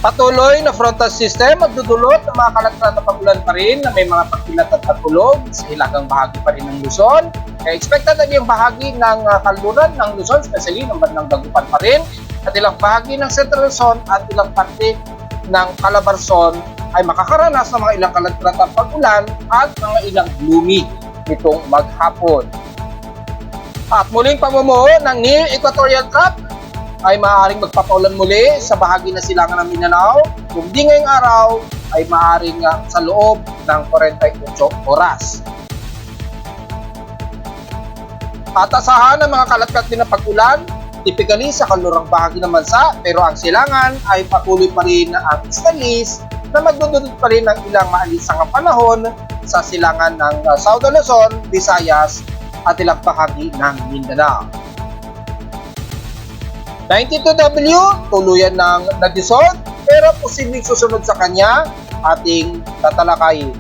Patuloy na frontal system magdudulot ng mga kalat-kalat na pag-ulan pa rin na may mga pagkilat at pagkulog sa hilagang bahagi pa rin ng Luzon. Kaya expected na yung bahagi ng kanluran ng Luzon, especially ng bandang Dagupan pa rin, at ilang bahagi ng Central Luzon at ilang parte ng Calabarzon ay makakaranas ng mga ilang kalat-kalat na pag-ulan at mga ilang gloomy nitong maghapon. At muling pamumuo ng Near Equatorial Trough ay maaaring magpapaulan muli sa bahagi na silangan ng Mindanao, kung di ngayong araw ay maaaring sa loob ng 48 oras. At asahan ng mga kalat-kalat din na pag-ulan, typically sa kanlurang bahagi ng bansa, pero ang silangan ay patuloy pa rin ang stalis na magdudulot pa rin ng ilang maalisang panahon sa silangan ng Southern Luzon, Visayas at ilang bahagi ng Mindanao. 92W, tuluyan ng nadisod, pero posibleng susunod sa kanya ating tatalakayin.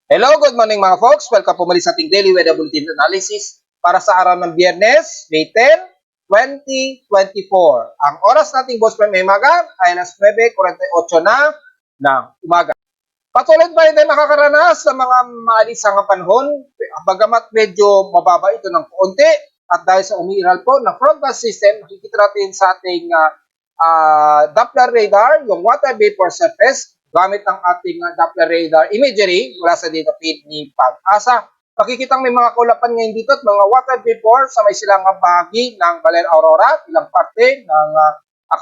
Hello, good morning mga folks. Welcome po muli sa ating Daily Weather Bulletin Analysis para sa araw ng Biyernes, May 10, 2024. Ang oras nating Boss Prime Maga ay alas 9:48 na ng umaga. Patuloy pa rin tayo makakaranas ng mga maalisang panahon, bagamat medyo mababa ito ng konti at dahil sa umiiral po ng frontal system, nakikita natin sa ating Doppler radar, yung water vapor surface, gamit ang ating Doppler radar imagery mula sa data feed ni Pag-asa. Makikitang may mga kaulapan ngayon dito at mga water vapor sa may silangang bahagi ng Baler Aurora, ilang parte ng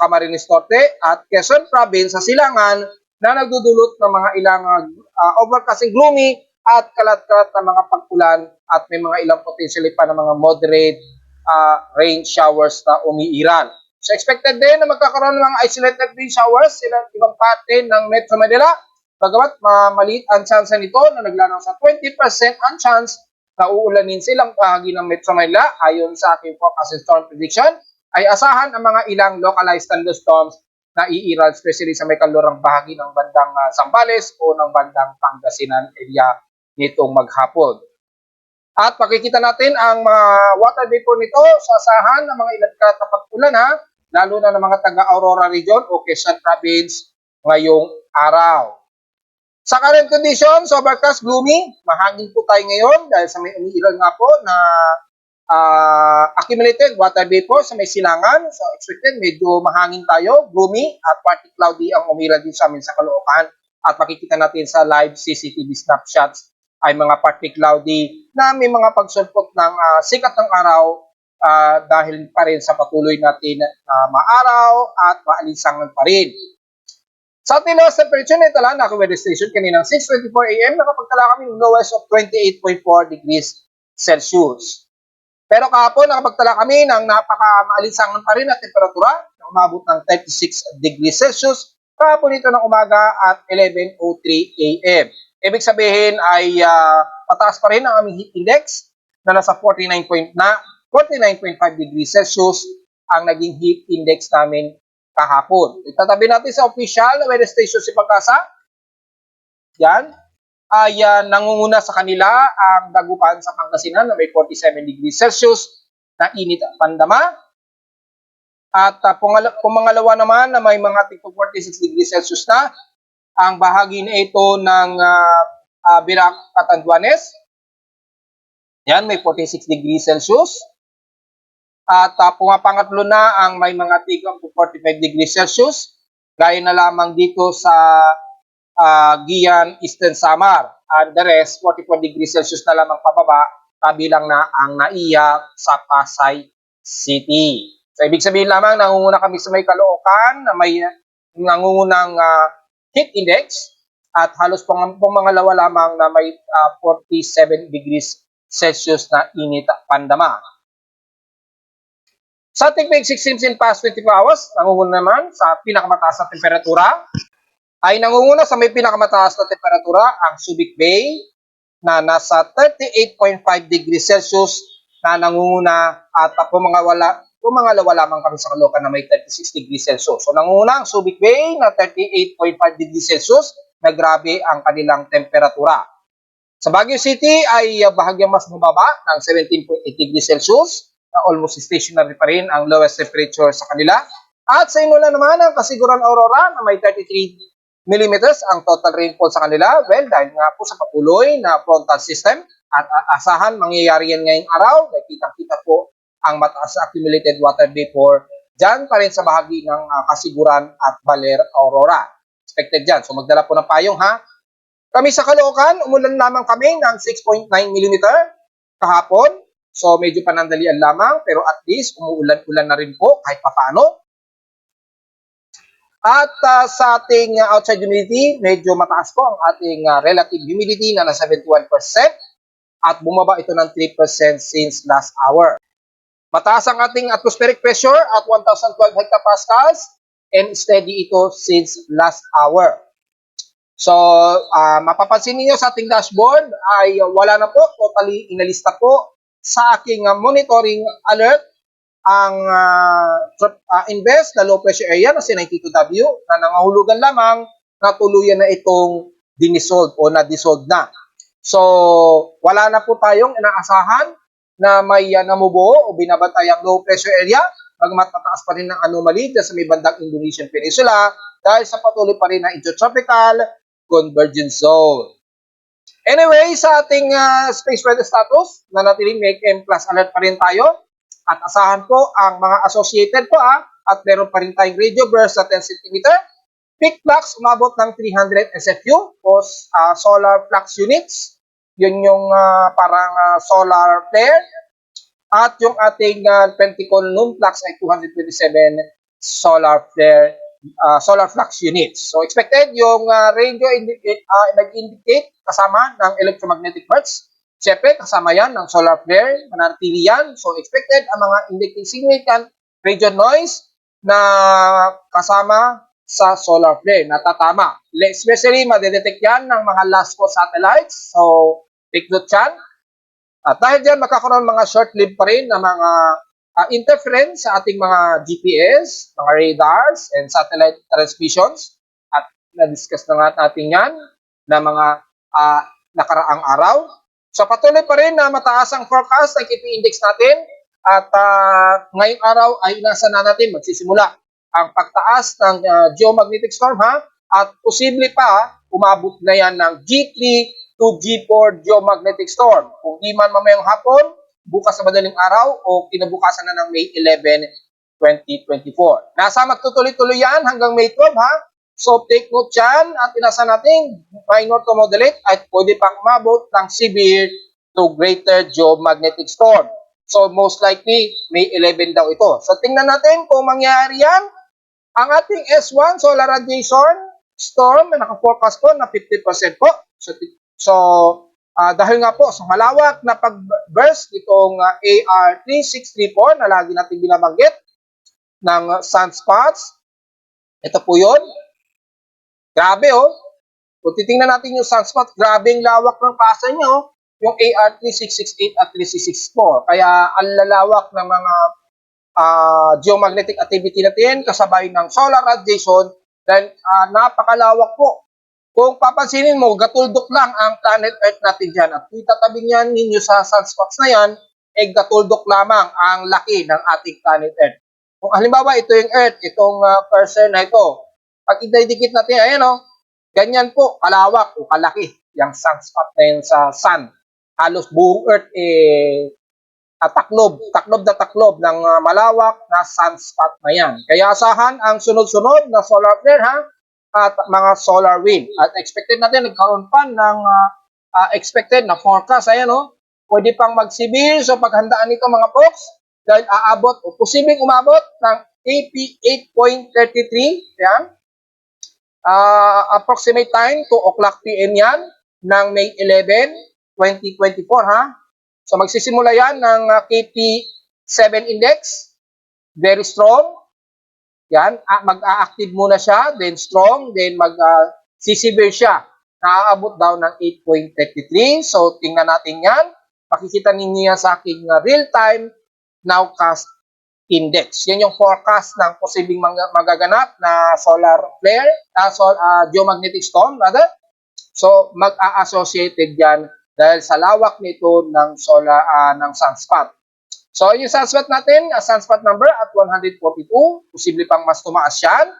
Camarines Norte at Quezon Province sa silangan na nagdudulot ng mga ilang overcasting gloomy at kalat-kalat na mga pag-ulan at may mga ilang potentially pa na mga moderate rain showers na umiiral. So expected din na magkakaroon ng mga isolated rain showers sa ibang parte ng Metro Manila. Bagamat maliit ang chance nito na naglanaw sa 20% ang chance na uulanin silang bahagi ng Metro Manila ayon sa aking forecast and storm prediction, ay asahan ang mga ilang localized thunderstorms na iiral especially sa may kalurang bahagi ng bandang Zambales o ng bandang Pangasinan area nitong maghapon. At pakikita natin ang mga water vapor nito sa asahan ng mga ilang katapag-ulan lalo na ng mga taga-Aurora region o Quezon Province ngayong araw. Sa current conditions, overcast, gloomy, mahangin po tayo ngayon dahil sa may umiiral nga po na accumulated water vapor sa may silangan. So expected, medyo mahangin tayo, gloomy at partly cloudy ang umiiral din sa amin sa Caloocan. At makikita natin sa live CCTV snapshots ay mga partly cloudy na may mga pagsulpot ng sikat ng araw dahil pa rin sa patuloy natin na maaraw at maalinsangan pa rin. Sa ating lowest temperature na ito lang, na weather station, kaninang 6:24 AM, nakapagtala kami ng lowest of 28.4 degrees Celsius. Pero kahapon, nakapagtala kami ng napaka-maalinsangan pa rin na temperatura, na umabot ng 36 degrees Celsius, kahapon ito ng umaga at 11:03 AM. Ibig sabihin ay pataas pa rin ang aming heat index na nasa 49.5 degrees Celsius ang naging heat index namin kahapon. Itatabi natin sa official na weather station si Pag-asa. Yan. Ay nangunguna sa kanila ang Dagupan sa Pangasinan na may 47 degrees Celsius na init at pandama. At pumangalawa naman na may mga 46 degrees Celsius na ang bahagi na ito ng Birac at Anduanes. Yan, may 46 degrees Celsius. At pumapangatlo na ang may mga tigong 45 degrees Celsius. Gaya na lamang dito sa Gian, Eastern Samar. And the rest, 44 degrees Celsius na lamang pababa, kabilang na ang Naiya sa Pasay City. So, ibig sabihin lamang, nangunguna kami sa may Caloocan na may nangungunang heat index at halos pumangalawa lamang na may 47 degrees Celsius na init at pandama. Sa ating May 16 in past 24 hours, nangunguna naman sa pinakamataas na temperatura, ay nangunguna sa may pinakamataas na temperatura ang Subic Bay na nasa 38.5 degrees Celsius na nangunguna at Pumangalawa lamang kami sa Caloocan na may 36 degrees Celsius. So nanguna ang Subic Bay na 38.5 degrees Celsius na grabe ang kanilang temperatura. Sa Baguio City ay bahagyang mas bumaba ng 17.8 degrees Celsius na almost stationary pa rin ang lowest temperature sa kanila. At sa Inola naman ang Kasiguran Aurora na may 33 millimeters ang total rainfall sa kanila. Well, dahil nga po sa patuloy na frontal system at asahan mangyayari yan ngayong araw, nakikita-kita po ang mataas na accumulated water vapor dyan pa rin sa bahagi ng Kasiguran at Baler Aurora. Expected dyan. So magdala po ng payong ha. Kami sa Caloocan, umulan lamang kami ng 6.9 mm kahapon. So medyo panandalian lamang pero at least umuulan-ulan na rin po kahit papaano. At sa ating outside humidity, medyo mataas po ang ating relative humidity na nasa 71% at bumaba ito ng 3% since last hour. Mataas ang ating atmospheric pressure at 1,012 hectopascals and steady ito since last hour. So, mapapansin niyo sa ating dashboard ay wala na po, totally inalista po sa aking monitoring alert ang invest na low pressure area na si 92W na nangahulugan lamang na tuluyan na itong dinisolve o na-dissolve na. So, wala na po tayong inaasahan na may namubuo o binabantayang low pressure area, bagamat mataas pa rin ang anomaly sa may bandang Indonesian Peninsula dahil sa patuloy pa rin na intertropical convergence zone. Anyway, sa ating space weather status, na natiling may M plus alert pa rin tayo at asahan po ang mga associated po at meron pa rin tayong radio burst sa 10 cm. Peak flux umabot ng 300 SFU o solar flux units. Yun yung parang solar flare. At yung ating Penticol noon flux ay 227 solar flare, solar flux units. So expected yung radio nag-indicate kasama ng electromagnetic bursts. Siyempre, kasama yan ng solar flare, manatili yan. So expected ang mga indicating significant radio noise na kasama sa solar flare, natatama. Especially, madedetect yan ng mga LASCO satellites. So, take note yan. At dahil dyan, magkakaroon mga short-lived pa rin na mga interference sa ating mga GPS, mga radars, and satellite transmissions. At na-discuss na nga natin yan na mga nakaraang araw. So patuloy pa rin na mataas ang forecast ng KP index natin at ngayong araw ay inasa na natin magsisimula ang pagtaas ng geomagnetic storm at posible pa umabot na yan ng G3 to G4 geomagnetic storm. Kung di man mamayang hapon, bukas sa madaling araw o kinabukasan na ng May 11, 2024. Nasa magtutuloy-tuloy yan hanggang May 12 So, take note dyan at inasa natin minor to moderate at pwede pang umabot ng severe to greater geomagnetic storm. So, most likely, May 11 daw ito. So, tingnan natin kung mangyayari yan. Ang ating S1 solar radiation storm na naka-forecast po na 50% po. So, dahil nga po sa malawak na pag-burst itong AR3634 na lagi natin binabanggit ng sunspots, ito po yun. Grabe Kung titingnan natin yung sunspot, grabe ang lawak ng pasa nyo, yung AR3668 at 3664. Kaya ang lalawak ng mga geomagnetic activity natin kasabay ng solar radiation dahil napakalawak po. Kung papansinin mo, gatuldok lang ang planet Earth natin dyan. At kung tatabing yan ninyo sa sunspots na yan, gatuldok lamang ang laki ng ating planet Earth. Kung halimbawa, ito yung Earth, itong cursor na ito, pag ididikit natin, ayan ganyan po, kalawak o kalaki, yung sunspot na yun sa sun. Halos buong Earth, taklob na taklob ng malawak na sunspot na yan. Kaya asahan ang sunod-sunod na solar flare at mga solar wind. At expected natin, nagkaroon pa ng expected na forecast, ayan pwede pang mag-severe, so paghandaan nito mga folks, dahil aabot o posibleng umabot ng AP 8.33, yan. Approximate time, 2 o'clock PM yan, ng May 11, 2024, So, magsisimula yan ng KP7 index, very strong. Yan, mag-a-active muna siya, then strong, then mag-sisevere siya. Naaabot daw ng 8.33. So, tingnan natin yan. Makikita ninyo yan sa aking real-time nowcast index. Yan yung forecast ng posibleng magaganap na solar flare, geomagnetic storm rather. So mag-a-associated yan dahil sa lawak nito ng ng sunspot. So yung sunspot natin, sunspot number at 142, posible pang mas tumaas yan.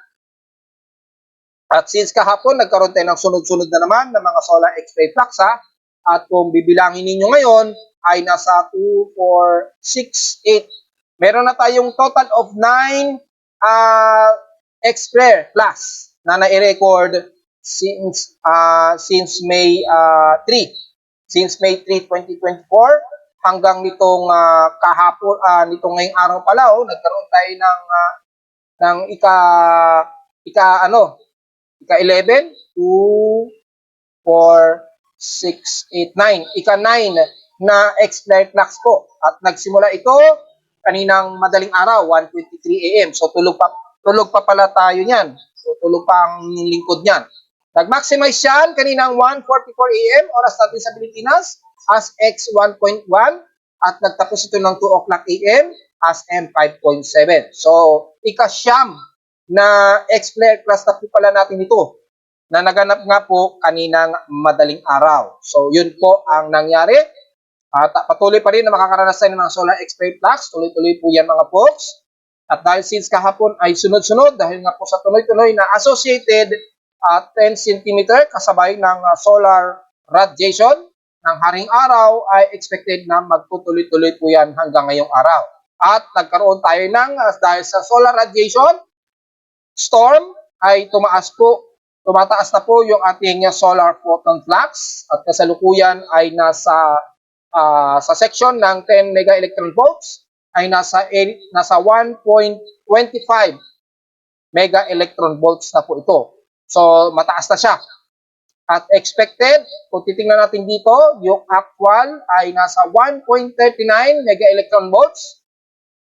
At since kahapon, nagkaroon tayo ng sunod-sunod na naman ng mga solar X-ray flux at kung bibilangin ninyo ngayon, ay nasa 2, 4, 6, 8. Meron na tayong total of 9 X-ray flux na na-record since May 3. Since May 3, 2024 hanggang nitong kahapon, nitong ngayong araw pala, nagkaroon tayo ng ika-11, 2, 4, 6, 8, 9. Ika-9 na X-flare flux po. At nagsimula ito kaninang madaling araw, 1:23 AM. So tulog pa pala tayo niyan. So tulog pa ang lingkod niyan. Nag-maximize yan kaninang 1:44 AM, oras natin sa Pilipinas, as X1.1 at nagtapos ito ng 2 o'clock AM as M5.7. So ika-siyam na X-flare flux na po pala natin ito na naganap nga po kaninang madaling araw. So yun po ang nangyari. Patuloy pa rin na makakaranas tayo ng mga solar X-flare flux. Tuloy-tuloy po yan mga folks. At dahil since kahapon ay sunod-sunod, dahil nga po sa tuloy-tuloy na associated 10 cm kasabay ng solar radiation ng haring araw, ay expected na magtutuloy-tuloy po yan hanggang ngayong araw. At nagkaroon tayo ng, dahil sa solar radiation storm, ay tumataas na po yung ating solar photon flux at kasalukuyan ay sa section ng 10 mega electron volts ay nasa 1.25 mega electron volts na po ito. So mataas na siya. At expected, kung titingnan natin dito, yung actual ay nasa 1.39 mega electron volts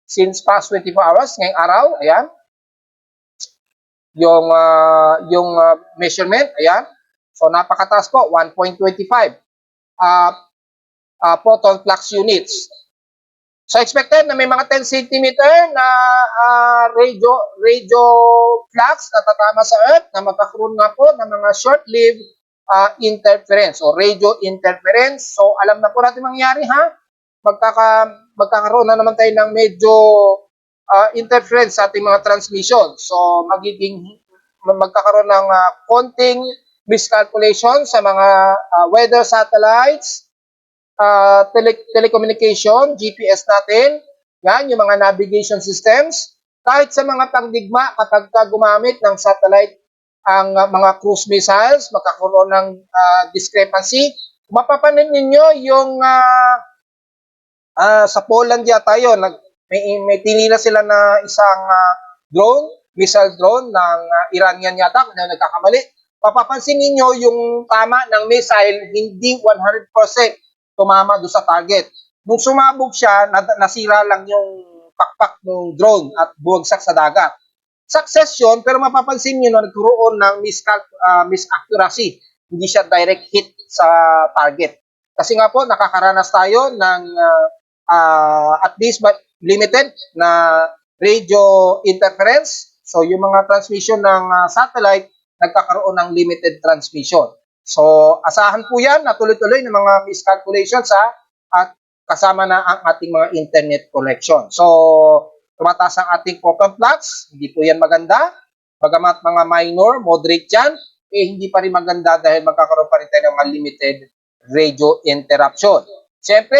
since past 24 hours ngayong araw. Ayan. Yung measurement, ayan. So napakataas po, 1.25 photon flux units. So expected na may mga 10 cm na radio flux na tatama sa Earth na magkakaroon nga po ng mga short-lived interference o radio interference. So alam na po natin mangyayari magkakaroon na naman tayo ng medyo interference sa ating mga transmission. So magkakaroon ng konting miscalculation sa mga weather satellites, telecommunication, GPS natin, yan, yung mga navigation systems, kahit sa mga pangdigma, kapag gumamit ng satellite ang mga cruise missiles, magkakaroon ng discrepancy. Mapapanin ninyo yung sa Poland yata yun, may tinila sila na isang missile drone ng Iranian yata, kung nagkakamali. Papapansin ninyo yung tama ng missile, hindi 100% tumama doon sa target. Nung sumabog siya, nasira lang yung pakpak ng drone at buwagsak sa dagat. Success yun, pero mapapansin nyo na nagkaroon ng misaccuracy. Hindi siya direct hit sa target. Kasi nga po, nakakaranas tayo ng at least but limited na radio interference. So, yung mga transmission ng satellite, nagkakaroon ng limited transmission. So, asahan po yan na tuloy-tuloy ng mga miscalculations at kasama na ang ating mga internet connection. So, tumataas ang ating photon flux, hindi po yan maganda. Bagamat mga minor, moderate yan, hindi pa rin maganda dahil magkakaroon pa rin tayo ng mga limited radio interruption. Siyempre,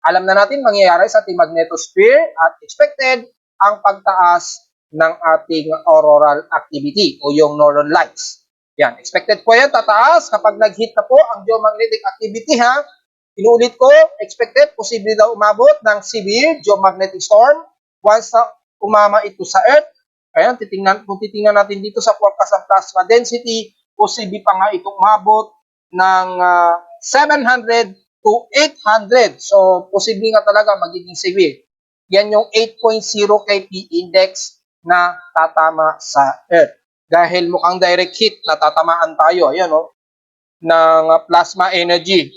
alam na natin mangyayari sa ating magnetosphere at expected ang pagtaas ng ating auroral activity o yung northern lights. Yan, expected po yan, tataas kapag nag-hit na po ang geomagnetic activity Inuulit ko, expected, posible daw umabot ng severe geomagnetic storm once na umama ito sa Earth. Ayan, kung titingnan natin dito sa forecast ng plasma density, posible pa nga itong umabot ng 700 to 800. So, posible nga talaga magiging severe. Yan yung 8.0 kP index na tatama sa Earth. Dahil mukhang direct hit, natatamaan tayo, ayan ng plasma energy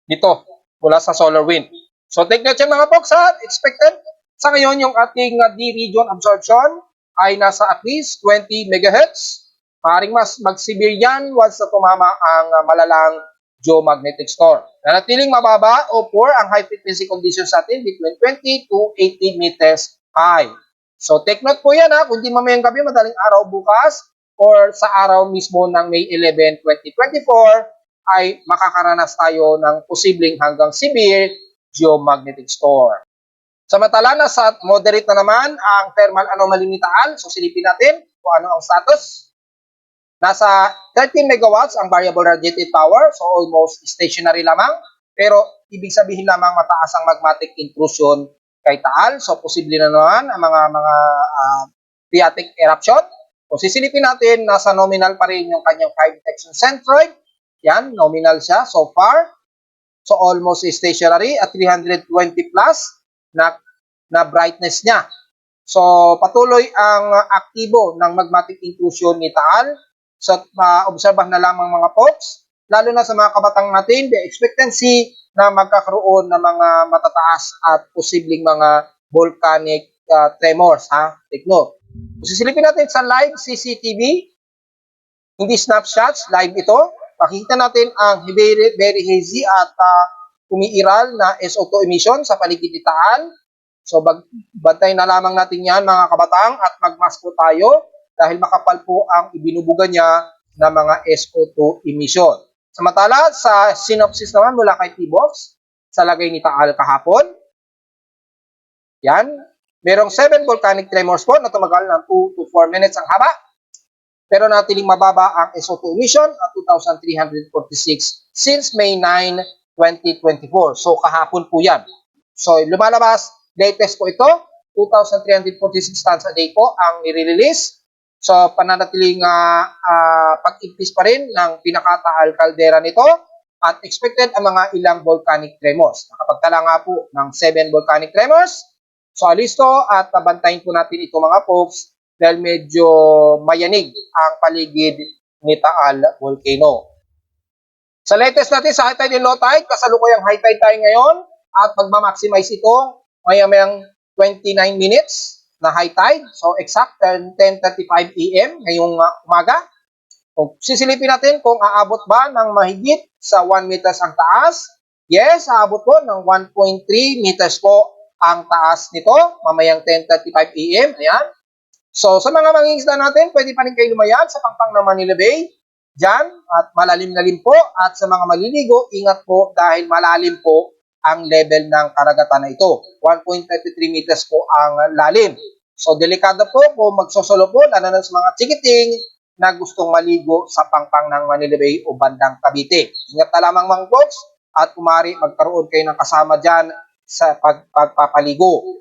dito mula sa solar wind. So take note yan mga folks expected Sa ngayon, yung ating D-region absorption ay nasa at least 20 MHz. Maaaring mas mag-severe yan once na tumama ang malalang geomagnetic storm. Nanatiling mababa o poor ang high frequency conditions natin between 20 to 80 meters high. So take note po yan ha, kung di mamayang gabi, madaling araw bukas or sa araw mismo ng May 11, 2024 ay makakaranas tayo ng posibleng hanggang severe geomagnetic storm. Samantala, nasa moderate na naman ang thermal anomaly ni Taal. So silipin natin kung ano ang status. Nasa 13 megawatts ang variable radiated power, so almost stationary lamang. Pero ibig sabihin lamang mataas ang magmatic intrusion kay Taal. So posible na naman ang mga phreatic eruption. Kung sisilipin natin, nasa nominal pa rin yung kanyang fire detection centroid. Yan, nominal siya so far. So almost stationary at 320 plus na brightness niya. So patuloy ang aktibo ng magmatic intrusion ni Taal. So maobserbahan na lamang mga folks, lalo na sa mga kabatang natin, the expectancy na magkakaroon ng mga matataas at posibleng mga volcanic tremors. Take note. Kung sisilipin natin sa live CCTV, hindi snapshots, live ito, makikita natin ang very hazy at umiiral na SO2 emission sa paligid ni Taal. So bantay na lamang natin yan mga kabatang at magmask po tayo dahil makapal po ang ibinubuga niya ng mga SO2 emission. Samantala sa synopsis naman mula kay T-Box sa lagay ni Taal kahapon. Yan. Merong 7 volcanic tremors po na tumagal ng 2 to 4 minutes ang haba. Pero natiling mababa ang SO2 emission at 2,346 since May 9, 2024. So kahapon po yan. So lumalabas, latest po ito, 2,346 tons a day po ang nire-release. So pananatiling pag-increase pa rin ng pinaka-Taal caldera nito at expected ang mga ilang volcanic tremors. Nakapagtala nga po ng 7 volcanic tremors. So alisto at tabantayin po natin ito mga folks dahil medyo mayanig ang paligid ni Taal Volcano. Sa latest natin sa high tide and low tide, kasalukuyang high tide tayo ngayon at magma-maximize ito mayang 29 minutes na high tide. So exact 10:35 AM ngayong umaga. Kung sisilipin natin kung aabot ba ng mahigit sa 1 meters ang taas, yes, aabot po ng 1.3 meters po ang taas nito mamayang 10:35 AM. Ayan. So, sa mga mangingisda natin, pwede pa rin kayo lumayan sa pangpang ng Manila Bay. Diyan, at malalim na rin po. At sa mga maliligo, ingat po dahil malalim po ang level ng karagatan na ito. 1.33 meters po ang lalim. So, delikado po kung magsosolo po, lalo na sa mga chikiting na gustong maligo sa pangpang ng Manila Bay o bandang Cavite. Ingat na lamang mga folks at kumari magkaroon kayo ng kasama dyan sa pagpapaligo.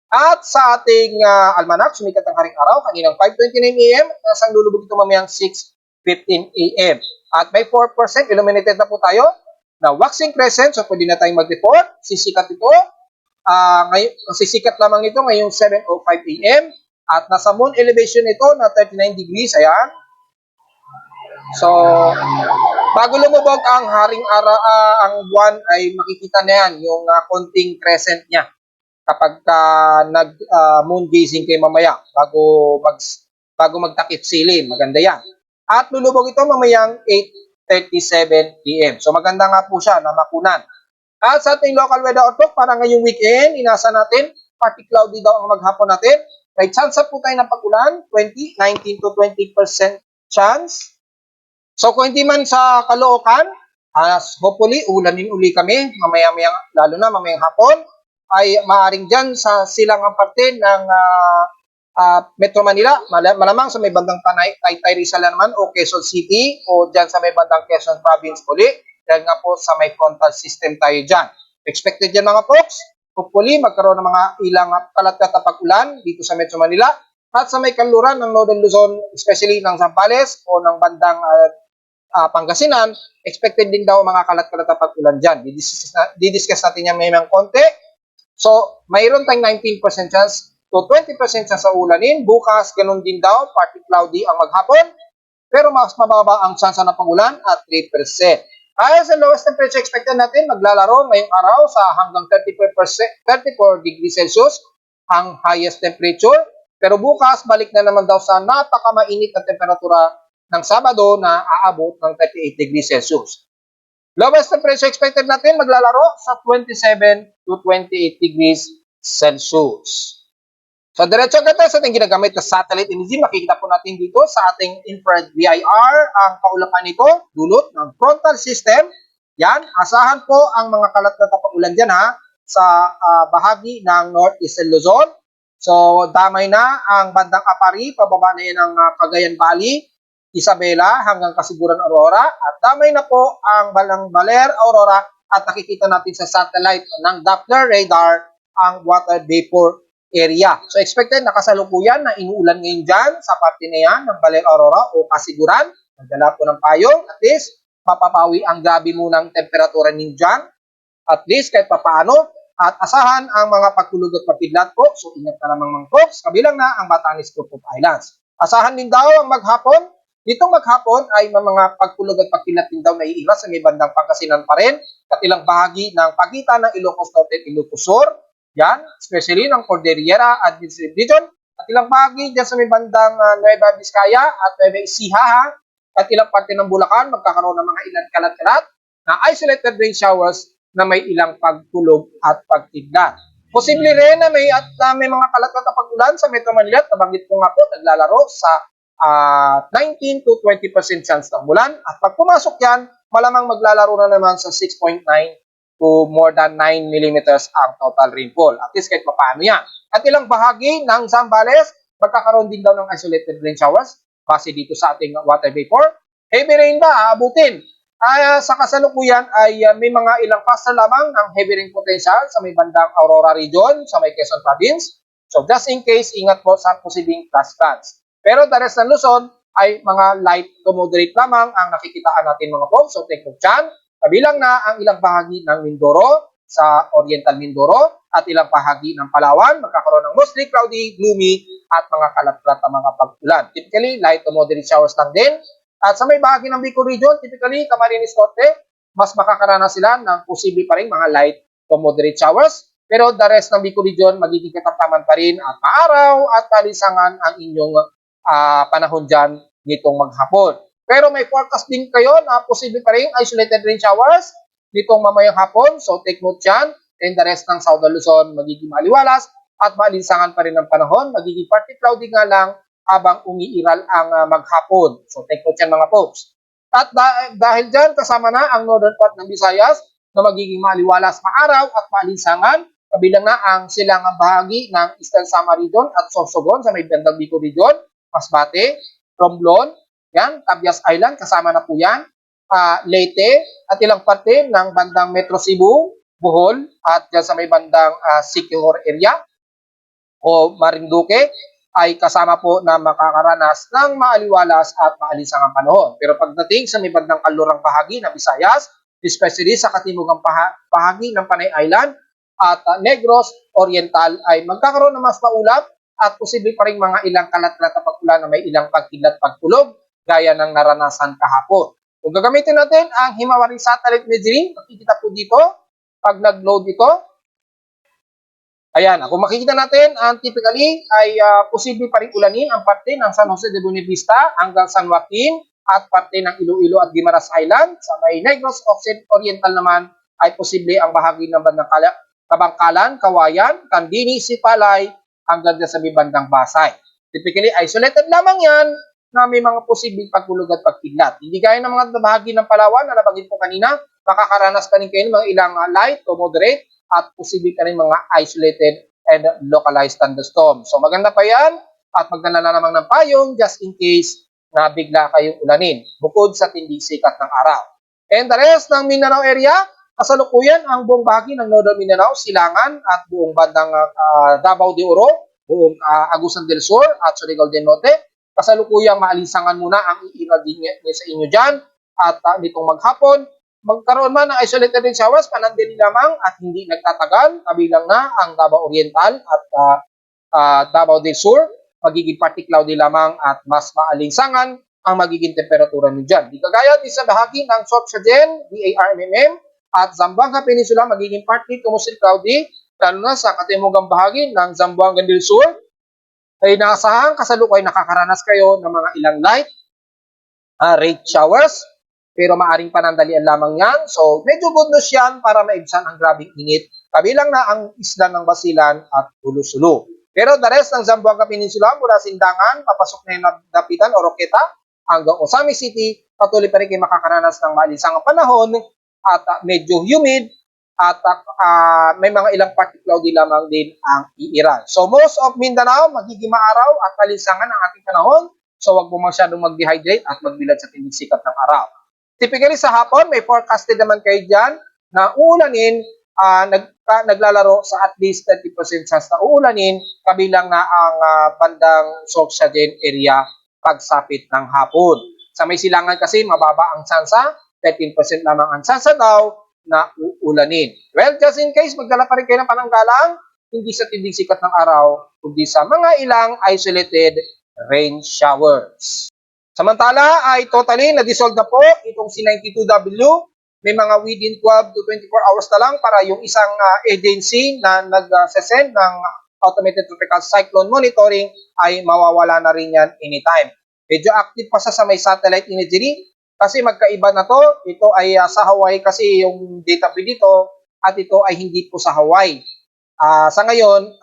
At sa ating almanac, sumikat ang haring araw, kaninang 5:29 AM, nasang lulubog ito mamayang 6:15 AM. At may 4% illuminated na po tayo na waxing crescent, so pwede na tayong mag-report. Sisikat ito, sisikat lamang ito ngayong 7:05 AM. At nasa moon elevation ito na 39 degrees, ayan. So, bago lumubog ang haring araw, ang buwan ay makikita na yan, yung konting crescent niya kapag nag-moon gazing kayo mamaya bago magtakip silim. Maganda yan. At lulubog ito mamayang 8:37 PM. So, maganda nga po siya na makunan. At sa ating local weather outlook, para ngayong weekend, inasa natin, partly cloudy daw ang maghapon natin. May chance po tayo ng pag-ulan, 19 to 20% chance. So kung hindi man sa Caloocan, hopefully ulanin uli kami mamaya-maya, lalo na mamayang hapon, ay maaring dyan sa silangang parte ng Metro Manila, malamang sa may bandang Taytay Rizal naman o Quezon City o dyan sa may bandang Quezon Province uli, dahil nga po sa may frontal system tayo dyan. Expected dyan mga folks, hopefully magkaroon ng mga ilang kalat-kalat na pag-ulan dito sa Metro Manila at sa may kanluran ng Northern Luzon, especially ng Zambales o ng bandang Pangasinan, expected din daw mga kalat-kalat na pag-ulan dyan. Didiscuss natin yan mayroong konti. So, mayroon tayong 19% chance to 20% chance sa ulanin. Bukas, ganun din daw, partly cloudy ang maghapon. Pero mas mababa ang chance na pag-ulan at 3%. Kaya sa lowest temperature expected natin, maglalaro ngayong araw sa hanggang 34 degrees Celsius. ang highest temperature. Pero bukas, balik na naman daw sa napakamainit na temperatura ng Sabado na aabot ng 38 degrees Celsius. Lowest temperature expected natin maglalaro sa 27 to 28 degrees Celsius. So, diretso agad tayo sa ating ginagamit na satellite imaging. Makikita po natin dito sa ating infrared VIR ang kaulapan nito, dulot ng frontal system. Yan, asahan po ang mga kalat na tapang-ulan dyan sa bahagi ng Northeastern Luzon. So, damay na ang bandang Apari, pababa na yan ang Cagayan Valley, Isabela hanggang Kasiguran Aurora. At damay na po ang Balang Baler, Aurora at nakikita natin sa satellite ng Doppler radar ang water vapor area. So, expected na kasalukuyan na inuulan ngayon dyan sa parte na yan ng Baler, Aurora o Kasiguran. Nagdala po ng payong. At least, mapapawi ang grabe munang temperatura ninyo dyan. At least, kahit papaano. At asahan ang mga pagtulog at pagkidlat po. So, ingat na lamang mga folks. Kabilang na ang Batanes Group of Islands. Asahan din daw ang maghapon. Ditong maghapon ay mga pagtulog at pagkidlat din daw naiiwas sa may bandang Pangasinan pa rin. At ilang bahagi ng pagitan ng Ilocos Norte at Ilocos Sur. Yan, especially ng Cordillera Administrative Region. At ilang bahagi dyan sa may bandang Nueva Vizcaya at Nueva Ecija. At ilang parte ng Bulacan magkakaroon ng mga ilang kalat-kalat na isolated rain showers na may ilang pagtulog at pagkidlat. Posible rin na may mga kalat-kalat na pag-ulan sa Metro Manila at nabanggit ko nga po, naglalaro sa 19 to 20% chance ng ulan. At pag pumasok yan, malamang maglalaro na naman sa 6.9 to more than 9 millimeters ang total rainfall. At least kahit paano yan. At ilang bahagi ng Zambales, magkakaroon din daw ng isolated rain showers base dito sa ating water vapor. Heavy rain ba aabutin? Sa kasalukuyan ay may mga ilang cluster lamang ng heavy rain potential sa may bandang Aurora region, sa may Quezon province. So just in case, ingat po sa posibleng flash floods. Pero the rest ng Luzon ay mga light to moderate lamang ang nakikitaan natin mga folks. So take note dyan. Kabilang na ang ilang bahagi ng Mindoro sa Oriental Mindoro at ilang bahagi ng Palawan. Magkakaroon ng mostly cloudy, gloomy at mga kalat-kalat na mga pag-ulan. Typically, light to moderate showers lang din. At sa may bahagi ng Bicol Region, typically, Camarines Norte, mas makakaranas sila ng posible pa rin mga light to moderate showers. Pero the rest ng Bicol Region, magiging katamtaman pa rin at maaraw at kalisangan ang inyong panahon dyan nitong maghapon. Pero may forecast din kayo na posible pa rin isolated rain showers nitong mamayang hapon. So take note dyan. And the rest ng Southern Luzon, magiging maliwalas at maalinsangan pa rin ang panahon. Magiging partly cloudy nga lang habang umiiral ang maghapon. So take note yan mga folks. At dahil dyan, kasama na ang northern part ng Visayas na magiging maliwalas maaraw at maalinsangan. Kabilang na ang silangang bahagi ng Eastern Samar Region at Sorsogon sa may bandang Bicol Region, Masbate, Romblon, yan, Tabias Island, kasama na po yan. Leyte at ilang parte ng bandang Metro Cebu, Bohol at dyan sa may bandang Siquijor area o Marinduque ay kasama po na makakaranas ng maaliwalas at maalinsangang panahon. Pero pagdating sa may bandang kalurang bahagi ng Visayas, especially sa katimugang bahagi ng Panay Island at Negros Oriental ay magkakaroon ng mas maulap at posible pa rin mga ilang kalat-kalat na pag-ulan na may ilang pagkilat pagtulog gaya ng naranasan kahapon. Kung gagamitin natin ang Himawari Satellite Imagery, makikita po dito pag nag-load ito. Ayan, kung makikita natin, typically ay posible pa rin ulanin ang parte ng San Jose de Buenavista hanggang San Joaquin at parte ng Iloilo at Guimaras Island. Sa may Negros Oriental naman ay posible ang bahagi ng bandang Kabangkalan, Kawayan, Candini, Sipalay hanggang sa may bandang Basay. Typically, isolated lamang yan na may mga posibleng pagkulog at pagkidlat. Hindi gaya ng mga bahagi ng Palawan na nabanggit po kanina, makakaranas pa rin kayo ng mga ilang light o moderate at posible ka rin mga isolated and localized thunderstorm. So maganda pa yan at magdala na naman ng payong just in case na bigla kayong ulanin bukod sa tinding sikat ng araw. And the rest ng Mindanao area, kasalukuyan ang buong bahagi ng Northern Mindanao, Silangan at buong bandang Davao de Oro, buong Agusan del Sur at Surigao del Norte. Kasalukuyang maalinsangan muna ang iiral din sa inyo dyan at nitong maghapon, magkaroon man ng isolated rain showers, panandali lamang at hindi nagtatagal, kabilang na ang Davao Oriental at Davao del Sur, magiging partly cloudy lamang at mas maalinsangan ang magiging temperatura nyo dyan. Di kagaya din sa bahagi ng Sorsogon, BARMM at Zamboanga Peninsula, magiging partly to mostly cloudy lalo na sa katimugang bahagi ng Zamboanga del Sur, ay naasahan kasalukuyan nakakaranas kayo ng mga ilang light rain showers, pero maaring panandalian lamang yan. So, medyo good news yan para maibsan ang grabing init. Kabilang na ang isla ng Basilan at Hulusulu. Pero the rest ng Zamboanga Peninsula mula Sindangan, papasok na yung Dapitan o Roqueta hanggang Osami City, patuloy pa rin kayo makakaranas ng maalisangang panahon at medyo humid at may mga ilang party cloudy lamang din ang iiral. So most of Mindanao, magiging maaraw at maalisangan ang ating panahon. So wag mo masyadong mag-dehydrate at magbilad sa tinding sikat ng araw. Typically sa hapon, may forecasted naman kayo dyan na uulanin, naglalaro sa at least 30% chance na uulanin, kabilang na ang bandang Sorsogon area pagsapit ng hapon. Sa may silangan kasi, mababa ang tsansa, 13% lamang ang tsansa daw na uulanin. Well, just in case, magdala pa rin kayo ng pananggalang, hindi sa tinding sikat ng araw, kundi sa mga ilang isolated rain showers. Samantala ay totally na-dissolve na po itong C92W. May mga within 12 to 24 hours na lang para yung isang agency na nag-send ng automated tropical cyclone monitoring ay mawawala na rin yan anytime. Medyo active pa sa may satellite imagery kasi magkaiba na to. Ito ay sa Hawaii kasi yung data feed dito at ito ay hindi po sa Hawaii. Sa ngayon,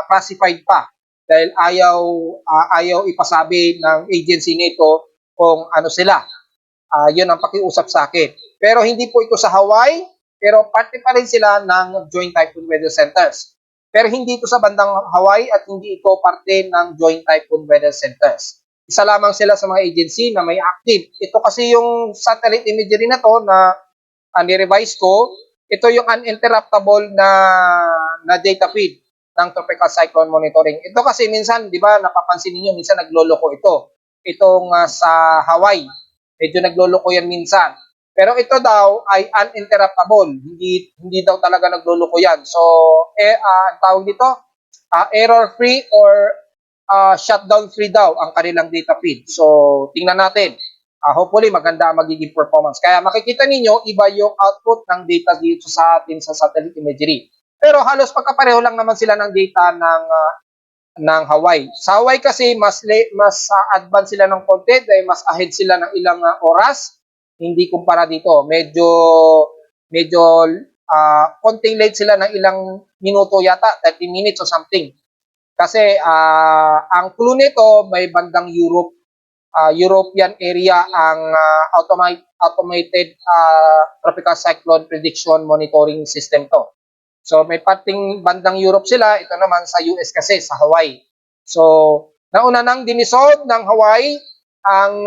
classified pa. Dahil ayaw ipasabi ng agency nito kung ano sila. Yun ang pakiusap sa akin. Pero hindi po ito sa Hawaii, pero parte pa rin sila ng Joint Typhoon Weather Centers. Pero hindi ito sa bandang Hawaii at hindi ito parte ng Joint Typhoon Weather Centers. Isa lamang sila sa mga agency na may active. Ito kasi yung satellite imagery na to na ni-revise ko, ito yung uninterruptible na data feed ng tropical cyclone monitoring. Ito kasi minsan, di ba, napapansin niyo minsan nagloloko ito. Itong sa Hawaii, medyo nagloloko yan minsan. Pero ito daw ay uninterruptible. Hindi daw talaga nagloloko yan. So, ang tawag dito, error-free or shutdown-free daw ang kanilang data feed. So, tingnan natin. Hopefully, maganda ang magiging performance. Kaya makikita ninyo, iba yung output ng data dito sa atin sa satellite imagery. Pero halos pagkapareho lang naman sila ng data ng Hawaii. Sa Hawaii kasi mas advanced sila ng konti dahil mas ahead sila ng ilang oras. Hindi kumpara dito. Medyo konting late sila ng ilang minuto yata, 30 minutes or something. Kasi ang clue nito may bandang European area ang automated tropical cyclone prediction monitoring system to. So may pating bandang Europe sila, ito naman sa US kasi, sa Hawaii. So nauna nang dinisolve ng Hawaii ang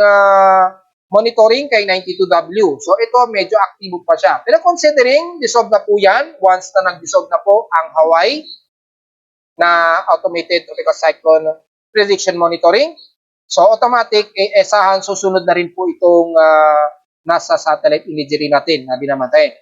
monitoring kay 92W. So ito medyo aktibo pa siya. Pero considering dissolve na po yan, once na nag-dissolve na po ang Hawaii na automated tropical cyclone prediction monitoring, so automatic, susunod na rin po itong nasa satellite imagery natin na binabantayan.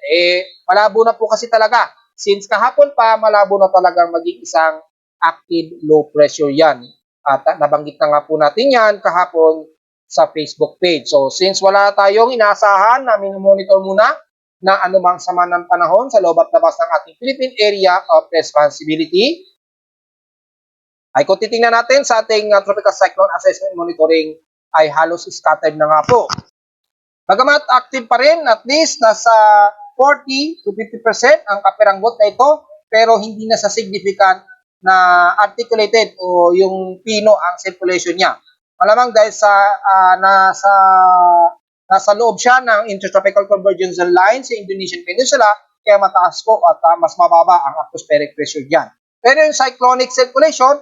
Malabo na po kasi talaga. Since kahapon pa, malabo na talagang maging isang active low pressure yan. At nabanggit na nga po natin yan kahapon sa Facebook page. So since wala tayong inaasahan, namin monitor muna na anumang sama ng panahon sa loob at labas ng ating Philippine Area of Responsibility, ay kung titingnan natin sa ating Tropical Cyclone Assessment Monitoring ay halos scattered na nga po. Bagamat active pa rin, at least nasa 40 to 50% ang kapiranggot na ito, pero hindi na sa significant na articulated o yung pino ang circulation niya. Malamang dahil sa nasa loob siya ng Intertropical Convergence Line sa Indonesian Peninsula, kaya mataas po at mas mababa ang atmospheric pressure diyan. Pero yung cyclonic circulation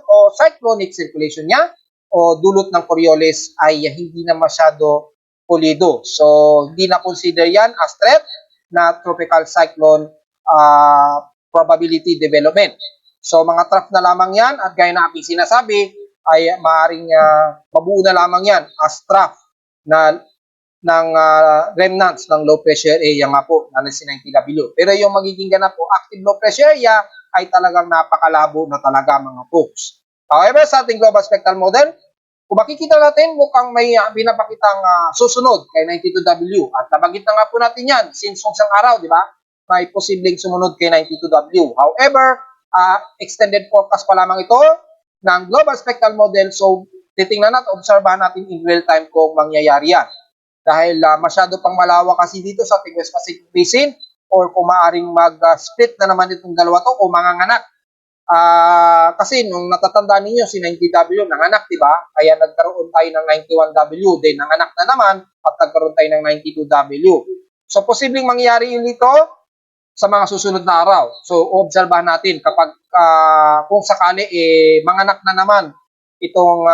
niya o dulot ng Coriolis ay hindi na masyado pulido. So, hindi na consider yan as threat na tropical cyclone probability development. So, mga trough na lamang yan at gaya na aking sinasabi ay maaaring mabuo na lamang yan as trough ng remnants ng low pressure area nga po na nasa 90W. Pero yung magiging ganap po active low pressure area ay talagang napakalabo na talaga mga folks. However, sa ating global spectral model, kung makikita natin, mukhang may binapakitang susunod kay 92W. At nabanggit na nga po natin yan since isang araw, di ba? May posibleng sumunod kay 92W. However, extended forecast pa lamang ito ng global spectral model. So, titingnan natin, obserbahan natin in real time kung mangyayari yan. Dahil masyado pang malawak kasi dito sa ating West Pacific Basin, or kung maaaring mag-split na naman itong dalawa to o manganganak. Kasi nung natatandaan ninyo, si 90W nanganak, di ba? Kaya nagkaroon tayo ng 91W, then nanganak na naman at nagkaroon tayo ng 92W. So, posibleng mangyari yun dito sa mga susunod na araw. So, obserbahan natin kapag kung sakali manganak na naman itong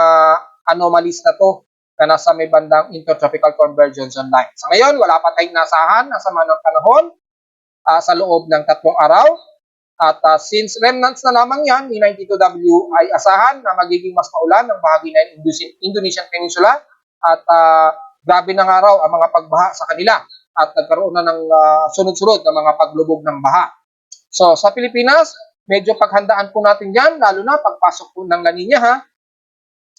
anomalies na to na nasa may bandang intertropical convergence line. Sa ngayon, wala pa tayong nasahan na sama ng panahon sa loob ng 3 araw. At since remnants na lamang yan, ni 92W ay asahan na magiging mas maulan ng bahagi ng Indonesian Peninsula at grabe ng araw ang mga pagbaha sa kanila at nagkaroon na ng sunod-sunod na mga paglubog ng baha. So sa Pilipinas, medyo paghandaan po natin yan, lalo na pagpasok po ng La Nina ha.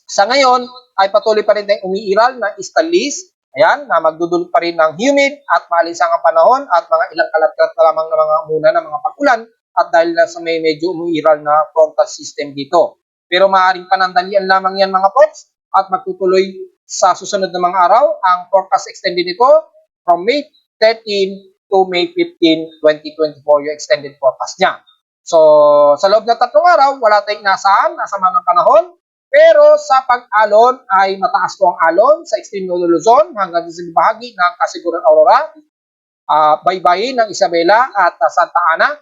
Sa ngayon, ay patuloy pa rin tayong umiiral na easterlies. Ayan, na magdudulot pa rin ng humid at maalisangang panahon at mga ilang kalat-kalat na lamang ng mga muna ng mga pag-ulan at dahil na sa may medyo umiiral na frontal system dito. Pero maaaring panandalian lamang yan mga folks at magtutuloy sa susunod na mga araw. Ang forecast extended nito from May 13 to May 15, 2024 yung extended forecast niya. So, sa loob ng 3 araw, wala tayong inasahan, nasa ng panahon. Pero sa pag-alon ay mataas po ang alon sa extreme Northern Luzon hanggang sa bahagi ng Kasiguran Aurora, baybayin ng Isabela at Santa Ana.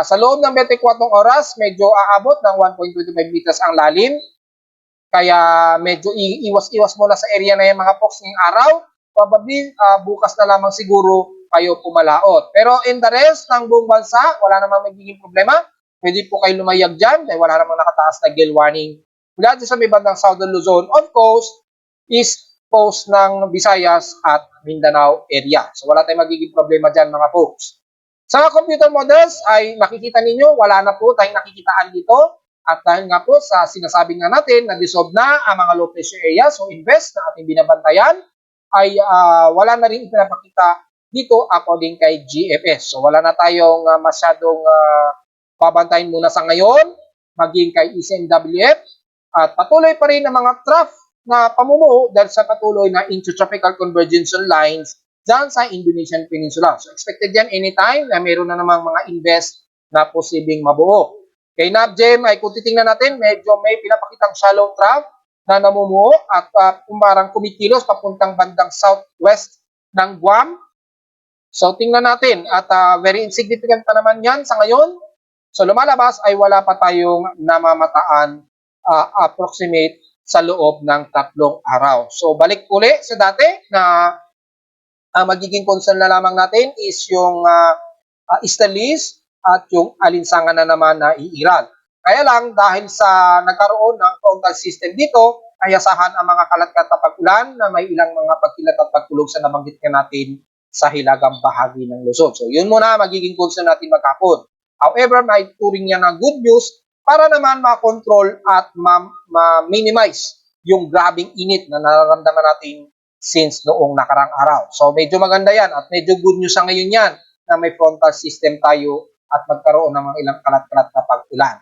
Sa loob ng 24 oras, medyo aabot ng 1.25 meters ang lalim. Kaya medyo iwas-iwas muna sa area na yan mga folks ngayong araw. Probably bukas na lamang siguro kayo pumalaot. Pero in the rest ng buong bansa, wala namang magiging problema. Pwede po kayo lumayag dyan dahil wala namang nakataas na gale warning. Mula sa may bandang Southern Luzon, on coast, east coast ng Visayas at Mindanao area. So wala tayong magiging problema dyan mga folks. Sa computer models ay makikita ninyo, wala na po tayong nakikitaan dito. At dahil nga po sa sinasabi nga natin na dissolve na ang mga low pressure areas o invest na ating binabantayan, ay wala na rin ipinapakita dito according kay GFS. So wala na tayong masyadong babantayin muna sa ngayon, maging kay ECMWF. At patuloy pa rin ang mga trough na pamumuo dahil sa patuloy na intertropical convergence lines dyan sa Indonesian Peninsula. So expected yan anytime na mayroon na namang mga invest na posibleng mabuo. Kay NABGEM ay kung titingnan natin, medyo may pinapakitang shallow trough na namumuo at parang kumikilos papuntang bandang southwest ng Guam. So tingnan natin at very insignificant pa naman yan sa ngayon. So lumalabas ay wala pa tayong namamataan approximate sa loob ng 3 araw. So balik uli sa dati na magiging concern na lamang natin is yung easterlies at yung alinsangan na naman na iiral. Kaya lang dahil sa nagkaroon ng frontal system dito, ay asahan ang mga kalat-kalat na pag-ulan na may ilang mga pagkilat at pagkulog sa nabanggit nga natin sa hilagang bahagi ng Luzon. So yun muna magiging concern natin maghapon. However, may turing niya ng good news para naman ma-control at ma-minimize yung grabing init na nararamdaman natin since noong nakarang araw. So medyo maganda yan at medyo good news sa ngayon yan na may frontal system tayo at magkaroon ng mga ilang kalat-kalat na pag-ulan.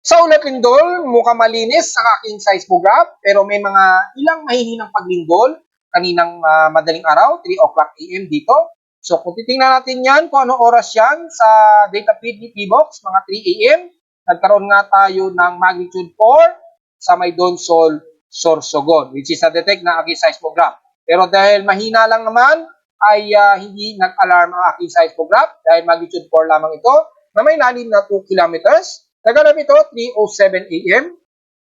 Sa ulat lindol, mukhang malinis sa aking seismograph pero may mga ilang mahihinang paglindol kaninang madaling araw, 3 o'clock AM dito. So kung titingnan natin yan, kung anong oras yan sa data feed ni P-Box, mga 3 AM, nagkaroon nga tayo ng magnitude 4 sa may Donsol, Sorsogon, which is na-detect na aking seismograph. Pero dahil mahina lang naman, ay hindi nag-alarm ang aking seismograph dahil magnitude 4 lamang ito na may lalim na 2 kilometers. Naganap ito 3:07 AM.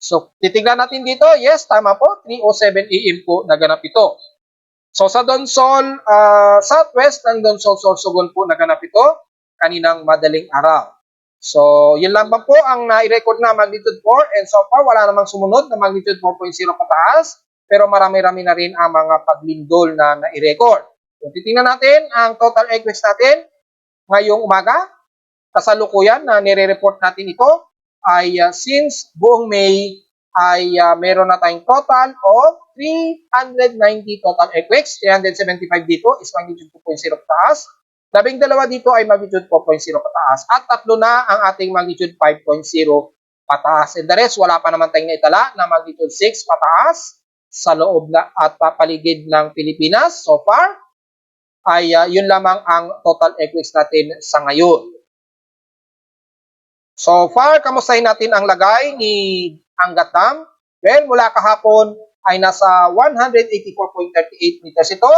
So, titignan natin dito. Yes, tama po. 3:07 AM po naganap ito. So, sa Donsol, southwest ng Donsol, Sorsogon po naganap ito kaninang madaling araw. So, yun lang po ang nai-record na magnitude 4 and so far wala namang sumunod na magnitude 4.0 pataas pero marami-rami na rin ang mga paglindol na nai-record. Kung titingnan natin ang total earthquakes natin ngayong umaga, kasalukuyan na nire-report natin ito ay since buong May ay meron na tayong total of 390 total earthquakes. 375 dito is magnitude 2.0 pataas. 12 dito ay magnitude 4.0 pataas at 3 na ang ating magnitude 5.0 pataas. And the rest, wala pa naman tayong naitala na magnitude 6 pataas sa loob na at papaligid ng Pilipinas. So far, ay yun lamang ang total earthquakes natin sa ngayon. So far, kamustahin natin ang lagay ni Angat Dam? Well, mula kahapon ay nasa 184.38 meters ito.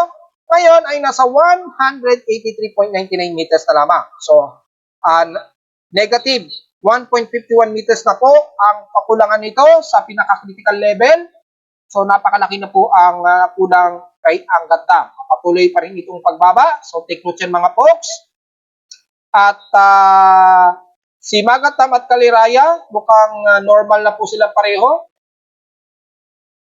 Ngayon ay nasa 183.99 meters na lamang. So, negative 1.51 meters na po ang pakulangan nito sa pinaka-critical level. So, napakalaki na po ang kulang kay Angat Dam. Patuloy pa rin itong pagbaba. So, take note yan mga folks. At si Magat Dam at Caliraya, mukhang normal na po sila pareho.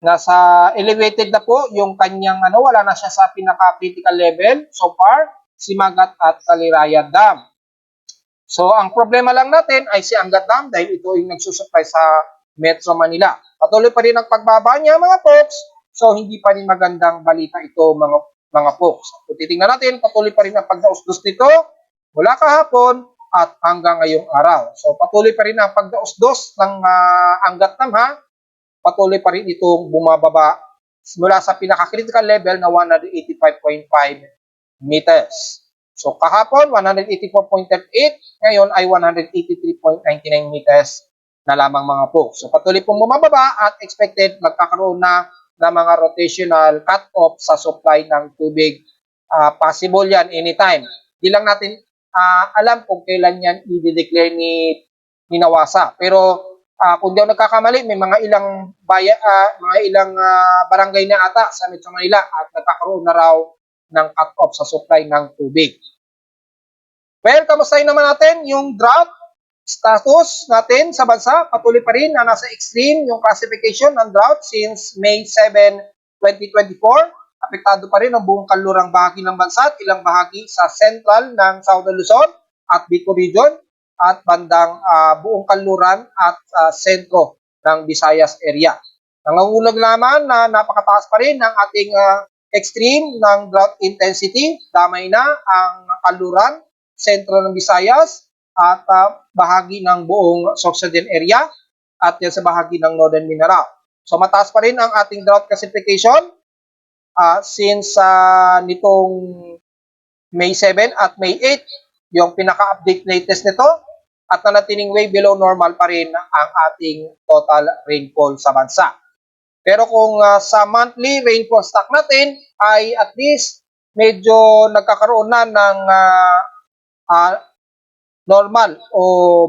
Nasa elevated na po yung kanyang wala na siya sa pinaka-critical level so far, si Magat at Caliraya Dam. So, ang problema lang natin ay si Angat Dam dahil ito yung nagsusupply sa Metro Manila. Patuloy pa rin ang pagbaba niya mga folks. So, hindi pa rin magandang balita ito mga folks. Kung titingnan natin, patuloy pa rin ang pagdausdos nito mula kahapon at hanggang ngayong araw. So, patuloy pa rin ang pagdausdos ng Angat Dam ha. Patuloy pa rin itong bumababa mula sa pinaka-critical level na 185.5 meters. So, kahapon, 184.38. Ngayon ay 183.99 meters na lamang mga folks. So, patuloy pong bumababa at expected magkakaroon na ng mga rotational cut-off sa supply ng tubig. Possible yan anytime. Di lang natin alam kung kailan yan i-declare ni Nawasa. Pero, kung di ako nagkakamali, may mga ilang barangay na ata sa Metro Manila at nagkakaroon na raw ng cut-off sa supply ng tubig. Well, kamustahin naman natin yung drought status natin sa bansa. Patuloy pa rin na nasa extreme yung classification ng drought since May 7, 2024. Apektado pa rin ang buong kanlurang bahagi ng bansa at ilang bahagi sa central ng Southern Luzon at Bicol region at bandang buong kanluran at sentro ng Visayas area. Nangangulag naman na napakataas pa rin ng ating extreme ng drought intensity. Damay na ang kanluran, sentro ng Visayas at bahagi ng buong Sorsogon area at yan sa bahagi ng Northern Mindanao. So mataas pa rin ang ating drought classification since nitong May 7 at May 8 yung pinaka-update latest nito. At nanatiling way below normal pa rin ang ating total rainfall sa bansa. Pero kung sa monthly rainfall stock natin ay at least medyo nagkakaroon na ng normal o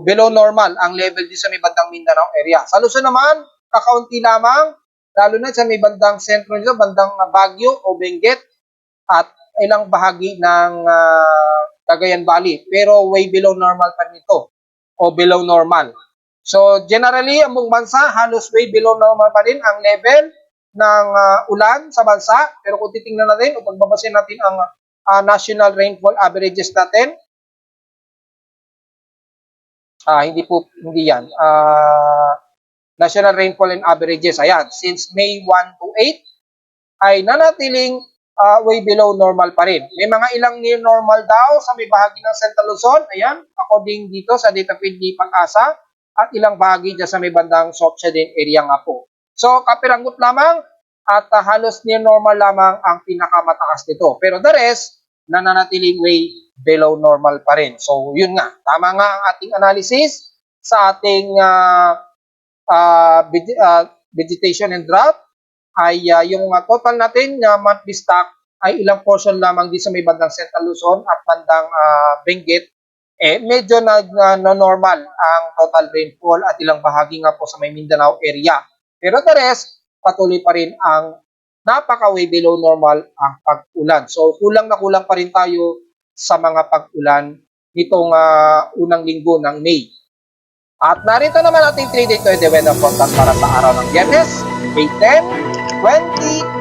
below normal ang level din sa may bandang Mindanao area. Sa Luzon naman, kakaunti lamang, lalo na sa may bandang sentro nito, bandang Baguio o Benguet at ilang bahagi ng Cagayan Valley. Pero way below normal pa rin ito. O below normal. So, generally, ang buong bansa, halos way below normal pa rin ang level ng ulan sa bansa. Pero kung titingnan natin o pagbabasin natin ang national rainfall averages natin, hindi yan. National rainfall and averages, ayan, since May 1 to 8, ay nanatiling way below normal pa rin. May mga ilang near normal daw sa may bahagi ng Central Luzon. Ayan, according dito sa data feed ni Pag-asa at ilang bahagi dyan sa may bandang Sorsogon area nga po. So, kapiranggot lamang at halos near normal lamang ang pinakamataas nito. Pero the rest, nananatiling way below normal pa rin. So, yun nga. Tama nga ang ating analysis sa ating vegetation and drought. Ay yung total natin na monthly stock ay ilang portion lamang din sa may bandang Central Luzon at bandang Benguet. Medyo normal ang total rainfall at ilang bahagi nga po sa may Mindanao area. Pero the rest, patuloy pa rin ang napaka-way below normal ang pag-ulan. So kulang na kulang pa rin tayo sa mga pag-ulan nitong unang linggo ng May. At narito naman ating 3-day weather forecast para sa araw ng Biyernes, May 10, 2024.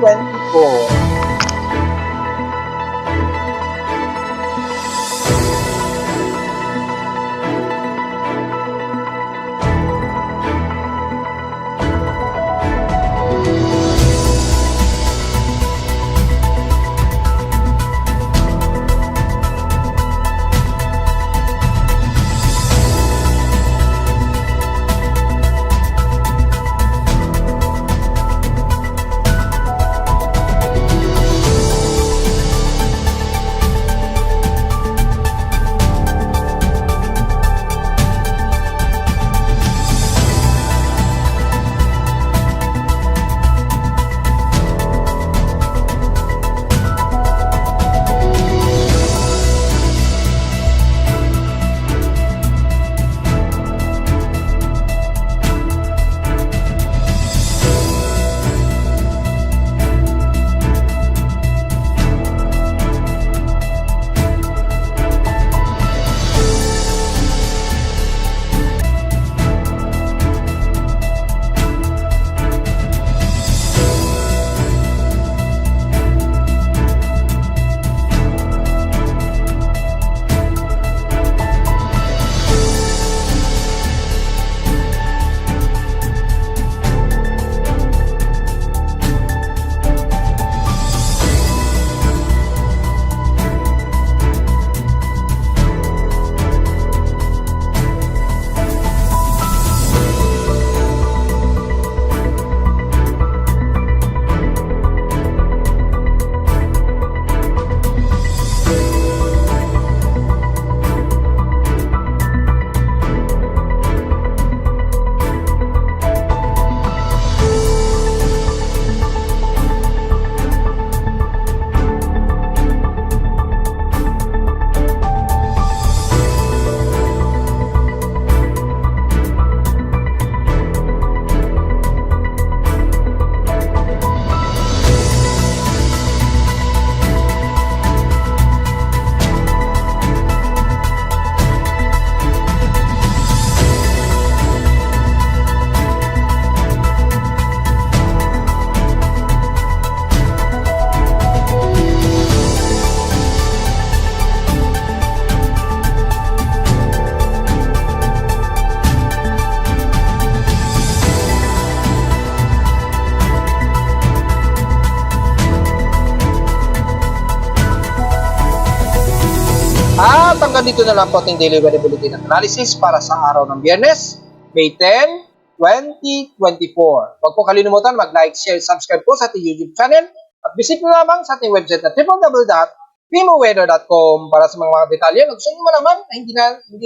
hanggang dito na lang po ating daily weather bulletin at analysis para sa araw ng Biyernes, May 10, 2024. Huwag po kalimutan mag-like, share, subscribe po sa ating YouTube channel at visit nyo lamang sa ating website na www.pimoweather.com para sa mga detalye na gusto nyo malaman na hindi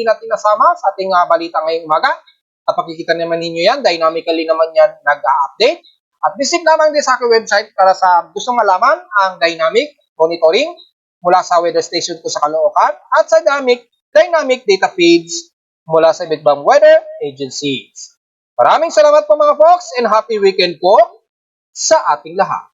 natin nasama sa ating balita ngayong umaga. At makikita naman ninyo yan, dynamically naman yan nag-update. At visit lamang din sa aking website para sa gustong malaman ang dynamic monitoring mula sa weather station ko sa Caloocan at sa dynamic data feeds mula sa iba't ibang weather agencies. Maraming salamat po mga folks and happy weekend po sa ating lahat.